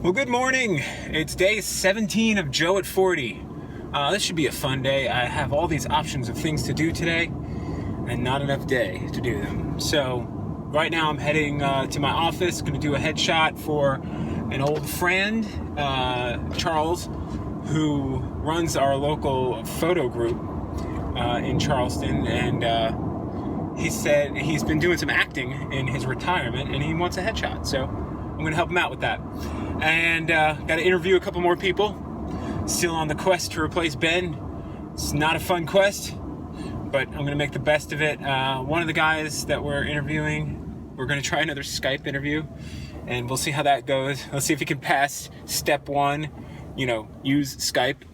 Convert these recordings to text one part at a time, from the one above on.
Well, good morning. It's day 17 of Joe at 40. This should be a fun day. I have all these options of things to do today and not enough day to do them. So right now I'm heading to my office, going to do a headshot for an old friend, Charles, who runs our local photo group in Charleston, and he said he's been doing some acting in his retirement and he wants a headshot. So I'm going to help him out with that. And got to interview a couple more people. Still on the quest to replace Ben. It's not a fun quest, but I'm going to make the best of it. One of the guys that we're interviewing, we're going to try another Skype interview, and we'll see how that goes. Let's see if he can pass step one, use Skype.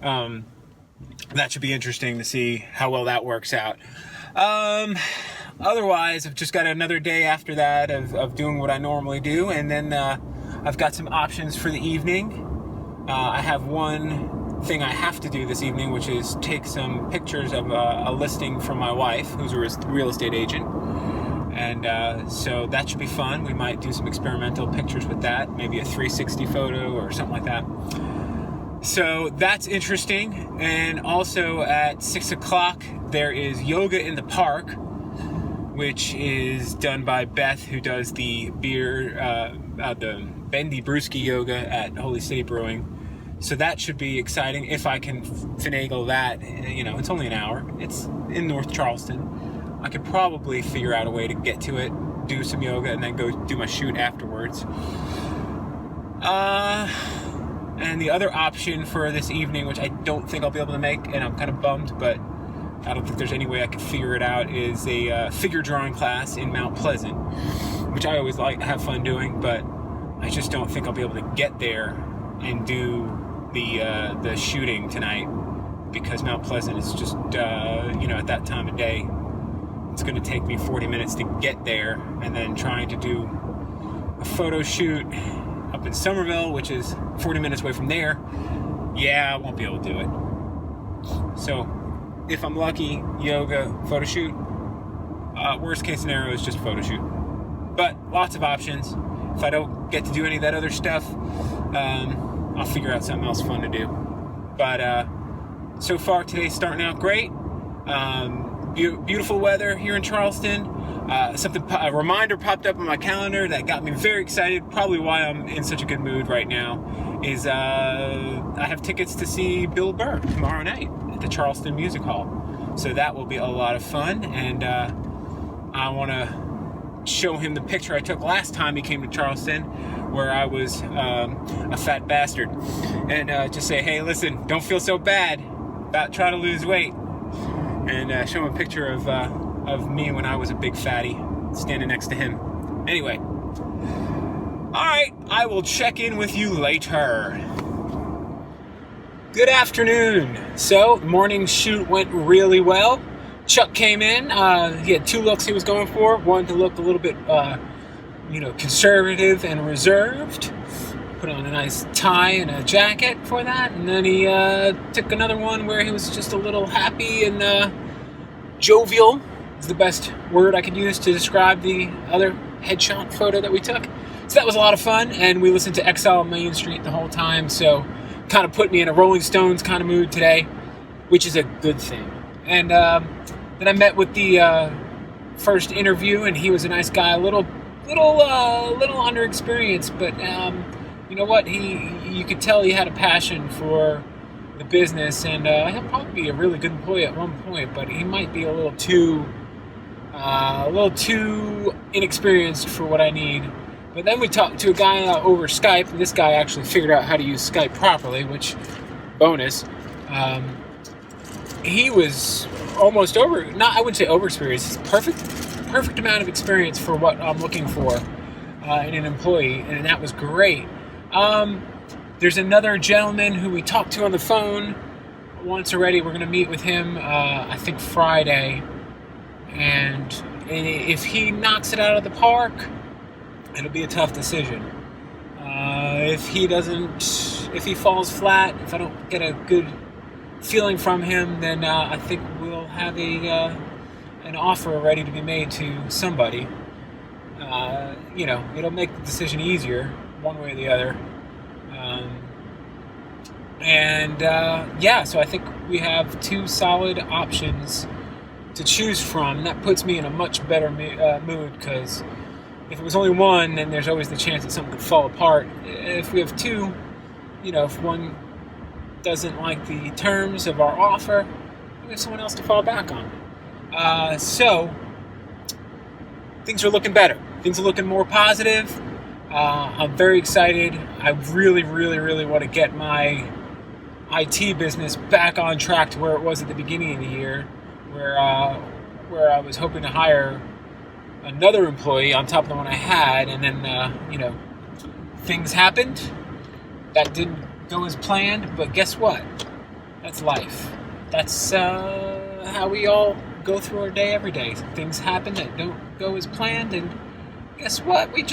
That should be interesting to see how well that works out. Otherwise, I've just got another day after that of doing what I normally do, and then I've got some options for the evening. I have one thing I have to do this evening, which is take some pictures of a listing from my wife, who's a real estate agent. And so that should be fun. We might do some experimental pictures with that, maybe a 360 photo or something like that. So that's interesting. And also at 6 o'clock, there is yoga in the park, which is done by Beth, who does the the Bendy Brewski yoga at Holy City Brewing. So that should be exciting if I can finagle that. It's only an hour. It's in North Charleston. I could probably figure out a way to get to it, do some yoga, and then go do my shoot afterwards. And the other option for this evening, which I don't think I'll be able to make, and I'm kind of bummed, but I don't think there's any way I could figure it out, is a figure drawing class in Mount Pleasant, which I always have fun doing, but I just don't think I'll be able to get there and do the shooting tonight, because Mount Pleasant is just at that time of day it's going to take me 40 minutes to get there, and then trying to do a photo shoot up in Somerville, which is 40 minutes away from there. I won't be able to do it. So if I'm lucky, yoga, photo shoot. Worst case scenario is just photo shoot, but lots of options. If I don't get to do any of that other stuff, I'll figure out something else fun to do. But so far today's starting out great. Beautiful weather here in Charleston. A reminder popped up on my calendar that got me very excited. Probably why I'm in such a good mood right now is I have tickets to see Bill Burr tomorrow night at the Charleston Music Hall. So that will be a lot of fun, and I want to show him the picture I took last time he came to Charleston, where I was a fat bastard, and just say, hey, listen, don't feel so bad about trying to lose weight, and show him a picture of me when I was a big fatty standing next to him. Anyway, alright, I will check in with you later. Good afternoon. So, morning shoot went really well. Chuck came in. He had two looks he was going for. One to look a little bit, conservative and reserved. Put on a nice tie and a jacket for that. And then he took another one where he was just a little happy and jovial. Is the best word I could use to describe the other headshot photo that we took. So that was a lot of fun. And we listened to Exile on Main Street the whole time. So kind of put me in a Rolling Stones kind of mood today, which is a good thing. And then I met with the first interview, and he was a nice guy, a little underexperienced, but you know what? You could tell he had a passion for the business, and he'll probably be a really good employee at one point, but he might be a little too inexperienced for what I need. But then we talked to a guy over Skype, and this guy actually figured out how to use Skype properly, which bonus. He was almost I wouldn't say overexperienced. It's perfect amount of experience for what I'm looking for in an employee, and that was great. There's another gentleman who we talked to on the phone once already. We're going to meet with him, I think Friday, and if he knocks it out of the park, it'll be a tough decision. If he falls flat, if I don't get a good feeling from him, then I think we'll have an offer ready to be made to somebody. It'll make the decision easier one way or the other. So I think we have two solid options to choose from. That puts me in a much better mood, because if it was only one, then there's always the chance that something could fall apart. If we have two, if one doesn't like the terms of our offer, we have someone else to fall back on. So things are looking better. Things are looking more positive. I'm very excited. I really, really, really want to get my IT business back on track to where it was at the beginning of the year, where I was hoping to hire another employee on top of the one I had, and then things happened. That didn't go as planned, but guess what? That's life. That's how we all go through our day every day. Things happen that don't go as planned, and guess what? We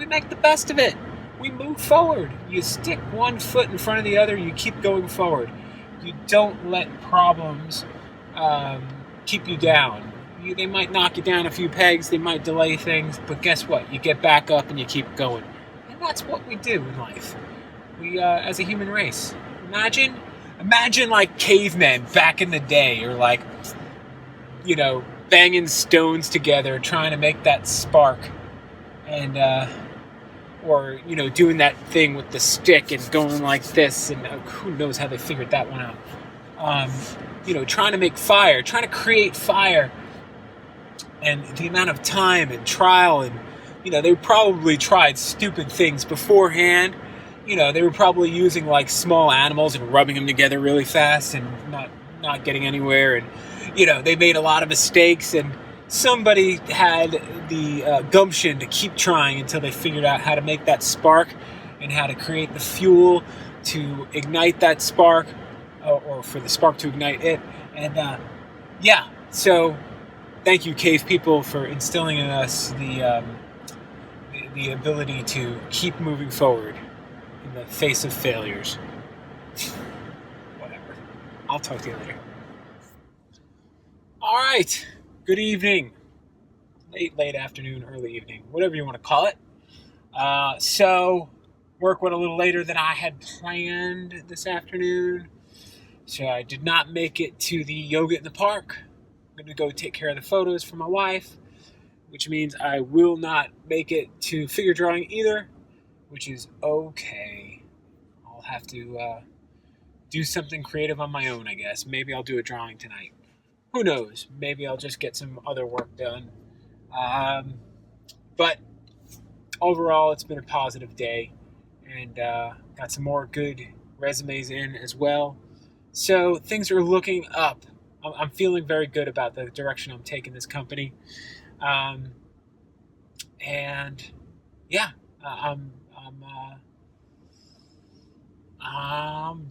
make the best of it. We move forward. You stick one foot in front of the other. You keep going forward. You don't let problems keep you down. They might knock you down a few pegs. They might delay things. But guess what? You get back up and you keep going. And that's what we do in life. We, as a human race. Imagine like cavemen back in the day, or like, banging stones together, trying to make that spark. And, or doing that thing with the stick and going like this, and who knows how they figured that one out. Trying to make fire, trying to create fire, and the amount of time and trial, and they probably tried stupid things beforehand. They were probably using like small animals and rubbing them together really fast and not getting anywhere, and they made a lot of mistakes, and somebody had the gumption to keep trying until they figured out how to make that spark and how to create the fuel to ignite that spark, or for the spark to ignite it. And so thank you, cave people, for instilling in us the ability to keep moving forward in the face of failures. Whatever. I'll talk to you later. All right. Good evening, late afternoon, early evening, whatever you want to call it. So work went a little later than I had planned this afternoon. So I did not make it to the yoga in the park. I'm going to go take care of the photos for my wife, which means I will not make it to figure drawing either, which is okay. I'll have to do something creative on my own, I guess. Maybe I'll do a drawing tonight. Who knows? Maybe I'll just get some other work done. But overall, it's been a positive day, and got some more good resumes in as well. So things are looking up. I'm feeling very good about the direction I'm taking this company. I'm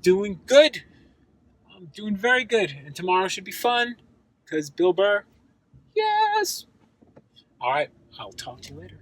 doing good. I'm doing very good, and tomorrow should be fun. Because Bill Burr, yes. All right, I'll talk to you later.